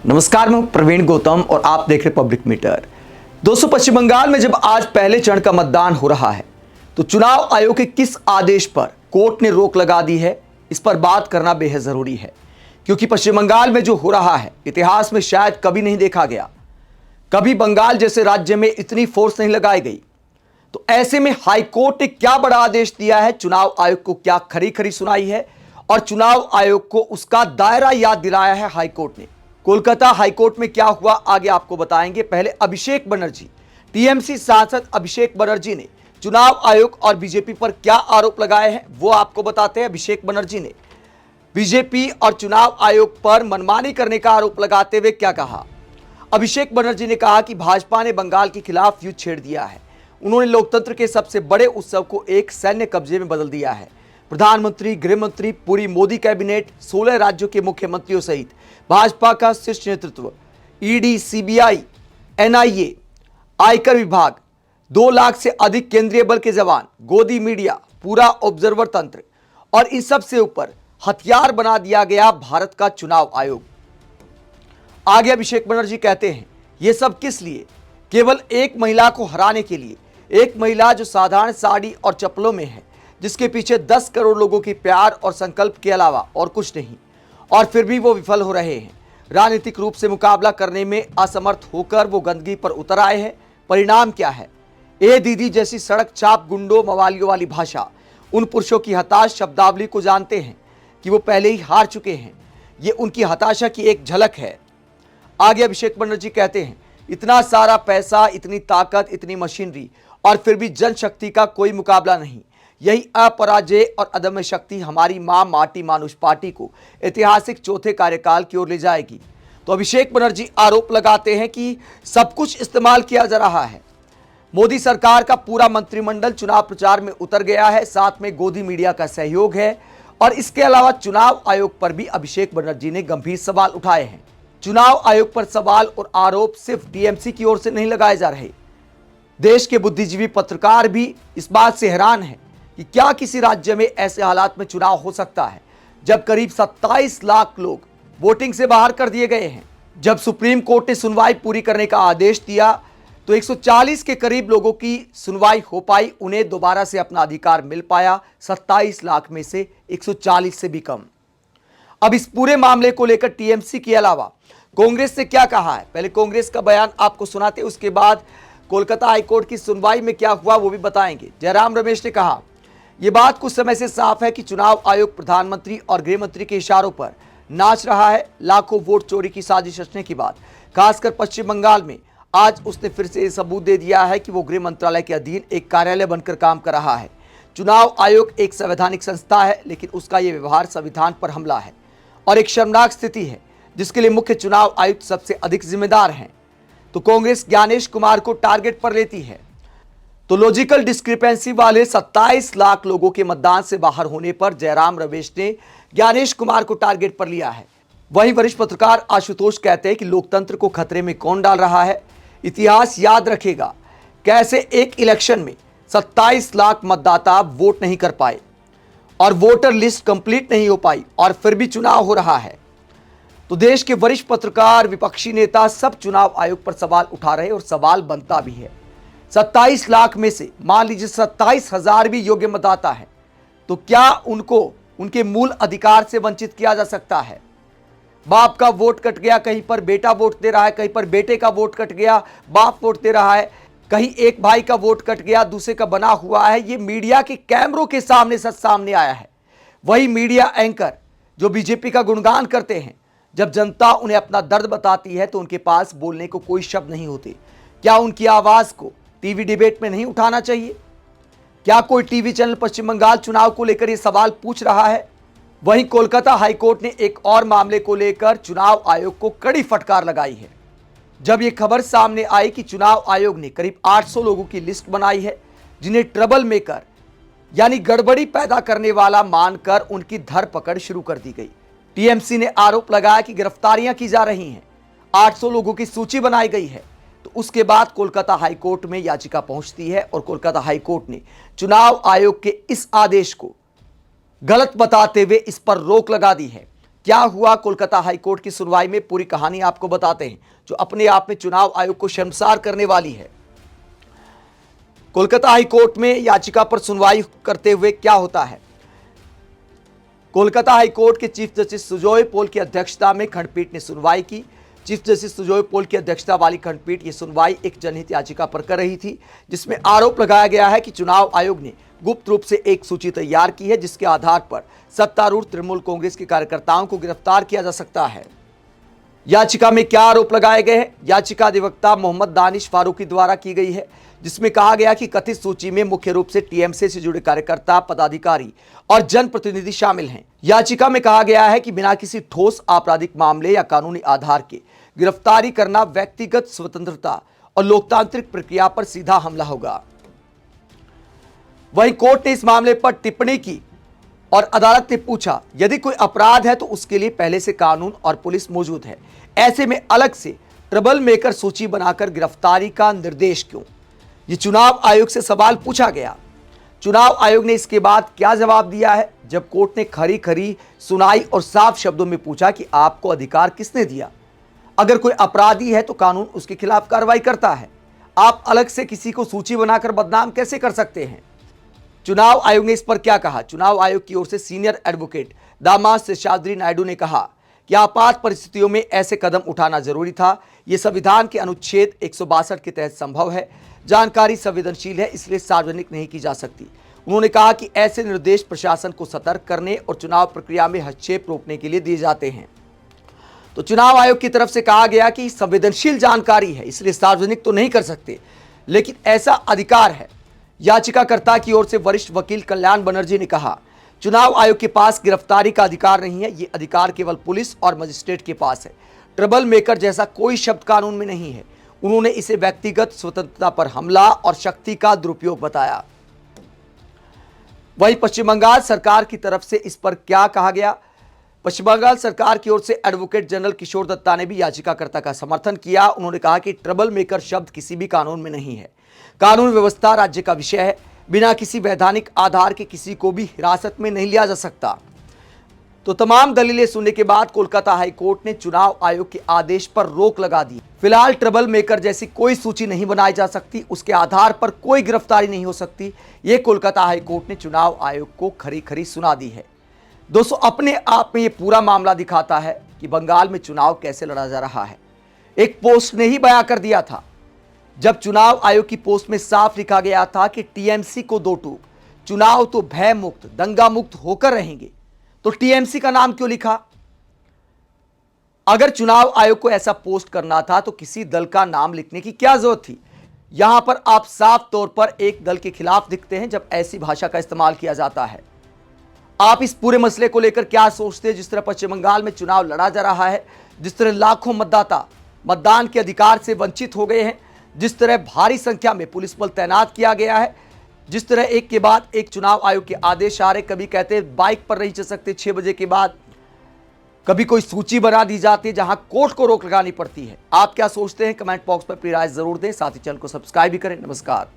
नमस्कार, मैं प्रवीण गौतम और आप देख रहे पब्लिक मीटर। दोस्तों, पश्चिम बंगाल में जब आज पहले चरण का मतदान हो रहा है तो चुनाव आयोग के किस आदेश पर कोर्ट ने रोक लगा दी है, इस पर बात करना बेहद जरूरी है। क्योंकि पश्चिम बंगाल में जो हो रहा है इतिहास में शायद कभी नहीं देखा गया। कभी बंगाल जैसे राज्य में इतनी फोर्स नहीं लगाई गई। तो ऐसे में हाईकोर्ट ने क्या बड़ा आदेश दिया है, चुनाव आयोग को क्या खरी खरी सुनाई है और चुनाव आयोग को उसका दायरा याद दिलाया है हाईकोर्ट ने। कोलकाता हाईकोर्ट में क्या हुआ आगे आपको बताएंगे। पहले अभिषेक बनर्जी, टीएमसी सांसद अभिषेक बनर्जी ने चुनाव आयोग और बीजेपी पर क्या आरोप लगाए हैं वो आपको बताते हैं। अभिषेक बनर्जी ने बीजेपी और चुनाव आयोग पर मनमानी करने का आरोप लगाते हुए क्या कहा। अभिषेक बनर्जी ने कहा कि भाजपा ने बंगाल के खिलाफ युद्ध छेड़ दिया है। उन्होंने लोकतंत्र के सबसे बड़े उत्सव को एक सैन्य कब्जे में बदल दिया है। प्रधानमंत्री, गृहमंत्री, पूरी मोदी कैबिनेट, 16 राज्यों के मुख्यमंत्रियों सहित भाजपा का शीर्ष नेतृत्व, ईडी, सीबीआई, एनआईए, आयकर विभाग, 2 लाख से अधिक केंद्रीय बल के जवान, गोदी मीडिया, पूरा ऑब्जर्वर तंत्र और इन सब से ऊपर हथियार बना दिया गया भारत का चुनाव आयोग। आगे अभिषेक बनर्जी कहते हैं, यह सब किस लिए? केवल एक महिला को हराने के लिए। एक महिला जो साधारण साड़ी और चप्पलों में है, जिसके पीछे 10 करोड़ लोगों की प्यार और संकल्प के अलावा और कुछ नहीं, और फिर भी वो विफल हो रहे हैं। राजनीतिक रूप से मुकाबला करने में असमर्थ होकर वो गंदगी पर उतर आए हैं। परिणाम क्या है? ए दीदी जैसी सड़क चाप गुंडों मवालियों वाली भाषा, उन पुरुषों की हताश शब्दावली को जानते हैं कि वो पहले ही हार चुके हैं। ये उनकी हताशा की एक झलक है। आगे अभिषेक बनर्जी कहते हैं, इतना सारा पैसा, इतनी ताकत, इतनी मशीनरी और फिर भी जनशक्ति का कोई मुकाबला नहीं। यही अपराजय और अदम्य शक्ति हमारी मां माटी मानुष पार्टी को ऐतिहासिक चौथे कार्यकाल की ओर ले जाएगी। तो अभिषेक बनर्जी आरोप लगाते हैं कि सब कुछ इस्तेमाल किया जा रहा है। मोदी सरकार का पूरा मंत्रिमंडल चुनाव प्रचार में उतर गया है, साथ में गोदी मीडिया का सहयोग है और इसके अलावा चुनाव आयोग पर भी अभिषेक बनर्जी ने गंभीर सवाल उठाए हैं। चुनाव आयोग पर सवाल और आरोप सिर्फ टीएमसी की ओर से नहीं लगाए जा रहे। देश के बुद्धिजीवी पत्रकार भी इस बात से हैरान हैं कि क्या किसी राज्य में ऐसे हालात में चुनाव हो सकता है जब करीब 27 लाख लोग वोटिंग से बाहर कर दिए गए हैं। जब सुप्रीम कोर्ट ने सुनवाई पूरी करने का आदेश दिया तो 140 के करीब लोगों की सुनवाई हो पाई, उन्हें दोबारा से अपना अधिकार मिल पाया। 27 लाख में से 140 से भी कम। अब इस पूरे मामले को लेकर टीएमसी के अलावा कांग्रेस ने क्या कहा है, पहले कांग्रेस का बयान आपको सुनाते, उसके बाद कोलकाता हाईकोर्ट की सुनवाई में क्या हुआ वो भी बताएंगे। जयराम रमेश ने कहा, यह बात कुछ समय से साफ है कि चुनाव आयोग प्रधानमंत्री और गृहमंत्री के इशारों पर नाच रहा है। लाखों वोट चोरी की साजिश रचने की बात, खासकर पश्चिम बंगाल में, आज उसने फिर से सबूत दे दिया है कि वो गृह मंत्रालय के अधीन एक कार्यालय बनकर काम कर रहा है। चुनाव आयोग एक संवैधानिक संस्था है, लेकिन उसका यह व्यवहार संविधान पर हमला है और एक शर्मनाक स्थिति है जिसके लिए मुख्य चुनाव आयुक्त सबसे अधिक जिम्मेदार हैं। तो कांग्रेस ज्ञानेश कुमार को टारगेट पर लेती है। तो लॉजिकल डिस्क्रिपेंसी वाले 27 लाख लोगों के मतदान से बाहर होने पर जयराम रमेश ने ज्ञानेश कुमार को टारगेट पर लिया है। वहीं वरिष्ठ पत्रकार आशुतोष कहते हैं कि लोकतंत्र को खतरे में कौन डाल रहा है। इतिहास याद रखेगा कैसे एक इलेक्शन में 27 लाख मतदाता वोट नहीं कर पाए और वोटर लिस्ट कंप्लीट नहीं हो पाई और फिर भी चुनाव हो रहा है। तो देश के वरिष्ठ पत्रकार, विपक्षी नेता सब चुनाव आयोग पर सवाल उठा रहे और सवाल बनता भी है। 27 लाख में से मान लीजिए 27,000 भी योग्य मतदाता है, तो क्या उनको उनके मूल अधिकार से वंचित किया जा सकता है? बाप का वोट कट गया, कहीं पर बेटा वोट दे रहा है, कहीं पर बेटे का वोट कट गया, बाप वोट दे रहा है, कहीं एक भाई का वोट कट गया, दूसरे का बना हुआ है। ये मीडिया के कैमरों के सामने सच सामने आया है। वही मीडिया एंकर जो बीजेपी का गुणगान करते हैं, जब जनता उन्हें अपना दर्द बताती है तो उनके पास बोलने को कोई शब्द नहीं होते। क्या उनकी आवाज को टीवी डिबेट में नहीं उठाना चाहिए? क्या कोई टीवी चैनल पश्चिम बंगाल चुनाव को लेकर यह सवाल पूछ रहा है? वहीं कोलकाता हाईकोर्ट ने एक और मामले को लेकर चुनाव आयोग को कड़ी फटकार लगाई है। जब यह खबर सामने आई कि चुनाव आयोग ने करीब 800 लोगों की लिस्ट बनाई है जिन्हें ट्रबल मेकर यानी गड़बड़ी पैदा करने वाला मानकर उनकी धरपकड़ शुरू कर दी गई। टीएमसी ने आरोप लगाया कि गिरफ्तारियां की जा रही हैं, 800 लोगों की सूची बनाई गई है। तो उसके बाद कोलकाता हाईकोर्ट में याचिका पहुंचती है और कोलकाता हाईकोर्ट ने चुनाव आयोग के इस आदेश को गलत बताते हुए इस पर रोक लगा दी है क्या हुआ कोलकाता हाईकोर्ट की सुनवाई में, पूरी कहानी आपको बताते हैं, जो अपने आप में चुनाव आयोग को शर्मसार करने वाली है। कोलकाता हाईकोर्ट में याचिका पर सुनवाई करते हुए क्या होता है। कोलकाता हाईकोर्ट के चीफ जस्टिस सुजोय पॉल की अध्यक्षता में खंडपीठ ने सुनवाई की। चीफ जस्टिस सुजोय पॉल की अध्यक्षता वाली खंडपीठ ये सुनवाई एक जनहित याचिका पर कर रही थी, जिसमें आरोप लगाया गया है कि चुनाव आयोग ने गुप्त रूप से एक सूची तैयार की है, जिसके आधार पर सत्तारूढ़ तृणमूल कांग्रेस के कार्यकर्ताओं को गिरफ्तार किया जा सकता है। याचिका में क्या आरोप लगाए गए हैं? याचिका अधिवक्ता मोहम्मद दानिश फारूकी द्वारा की गई है, जिसमें कहा गया कि कथित सूची में मुख्य रूप से टीएमसी से जुड़े कार्यकर्ता, पदाधिकारी और जनप्रतिनिधि शामिल हैं। याचिका में कहा गया है कि बिना किसी ठोस आपराधिक मामले या कानूनी आधार के गिरफ्तारी करना व्यक्तिगत स्वतंत्रता और लोकतांत्रिक प्रक्रिया पर सीधा हमला होगा। वहीं कोर्ट ने इस मामले पर टिप्पणी की और अदालत ने पूछा, यदि कोई अपराध है तो उसके लिए पहले से कानून और पुलिस मौजूद है, ऐसे में अलग से ट्रबल मेकर सूची बनाकर गिरफ्तारी का निर्देश क्यों? ये चुनाव आयोग से सवाल पूछा गया। चुनाव आयोग ने इसके बाद क्या जवाब दिया है, जब कोर्ट ने खरी खरी सुनाई और साफ शब्दों में पूछा कि आपको अधिकार किसने दिया? अगर कोई अपराधी है तो कानून उसके खिलाफ कार्रवाई करता है, आप अलग से किसी को सूची बनाकर बदनाम कैसे कर सकते हैं? चुनाव आयोग ने इस पर क्या कहा? चुनाव आयोग की ओर से सीनियर एडवोकेट दामाद शेषाद्री नायडू ने कहा कि आपात परिस्थितियों में ऐसे कदम उठाना जरूरी था। यह संविधान के अनुच्छेद 162 के तहत संभव है। जानकारी संवेदनशील है, इसलिए सार्वजनिक नहीं की जा सकती। उन्होंने कहा कि ऐसे निर्देश प्रशासन को सतर्क करने और चुनाव प्रक्रिया में हस्तक्षेप रोकने के लिए दिए जाते हैं। तो चुनाव आयोग की तरफ से कहा गया कि संवेदनशील जानकारी है, इसलिए सार्वजनिक तो नहीं कर सकते, लेकिन ऐसा अधिकार है। याचिकाकर्ता की ओर से वरिष्ठ वकील कल्याण बनर्जी ने कहा, चुनाव आयोग के पास गिरफ्तारी का अधिकार नहीं है, ये अधिकार केवल पुलिस और मजिस्ट्रेट के पास है। ट्रबल मेकर जैसा कोई शब्द कानून में नहीं है। उन्होंने इसे व्यक्तिगत स्वतंत्रता पर हमला और शक्ति का दुरुपयोग बताया। वहीं पश्चिम बंगाल सरकार की तरफ से इस पर क्या कहा गया? पश्चिम बंगाल सरकार की ओर से एडवोकेट जनरल किशोर दत्ता ने भी याचिकाकर्ता का समर्थन किया। उन्होंने कहा कि ट्रबल मेकर शब्द किसी भी कानून में नहीं है। कानून व्यवस्था राज्य का विषय है। बिना किसी वैधानिक आधार के किसी को भी हिरासत में नहीं लिया जा सकता। तो तमाम दलीलें सुनने के बाद कोलकाता हाईकोर्ट ने चुनाव आयोग के आदेश पर रोक लगा दी। फिलहाल ट्रबल मेकर जैसी कोई सूची नहीं बनाई जा सकती, उसके आधार पर कोई गिरफ्तारी नहीं हो सकती। ये कोलकाता हाईकोर्ट ने चुनाव आयोग को खरी खरी सुना दी है। दोस्तों, अपने आप में ये पूरा मामला दिखाता है कि बंगाल में चुनाव कैसे लड़ा जा रहा है। एक पोस्ट ने ही बयां कर दिया था, जब चुनाव आयोग की पोस्ट में साफ लिखा गया था कि टीएमसी को दो टूक, चुनाव तो भय मुक्त, दंगा मुक्त होकर रहेंगे, तो टीएमसी का नाम क्यों लिखा? अगर चुनाव आयोग को ऐसा पोस्ट करना था तो किसी दल का नाम लिखने की क्या जरूरत थी? यहां पर आप साफ तौर पर एक दल के खिलाफ दिखते हैं जब ऐसी भाषा का इस्तेमाल किया जाता है। आप इस पूरे मसले को लेकर क्या सोचते हैं? जिस तरह पश्चिम बंगाल में चुनाव लड़ा जा रहा है, जिस तरह लाखों मतदाता मतदान के अधिकार से वंचित हो गए हैं, जिस तरह भारी संख्या में पुलिस बल तैनात किया गया है, जिस तरह एक के बाद एक चुनाव आयोग के आदेश आ रहे, कभी कहते हैं बाइक पर नहीं चल सकते 6 बजे के बाद, कभी कोई सूची बना दी जाती है जहां कोर्ट को रोक लगानी पड़ती है। आप क्या सोचते हैं? कमेंट बॉक्स पर अपनी राय जरूर दें, साथ ही चैनल को सब्सक्राइब भी करें। नमस्कार।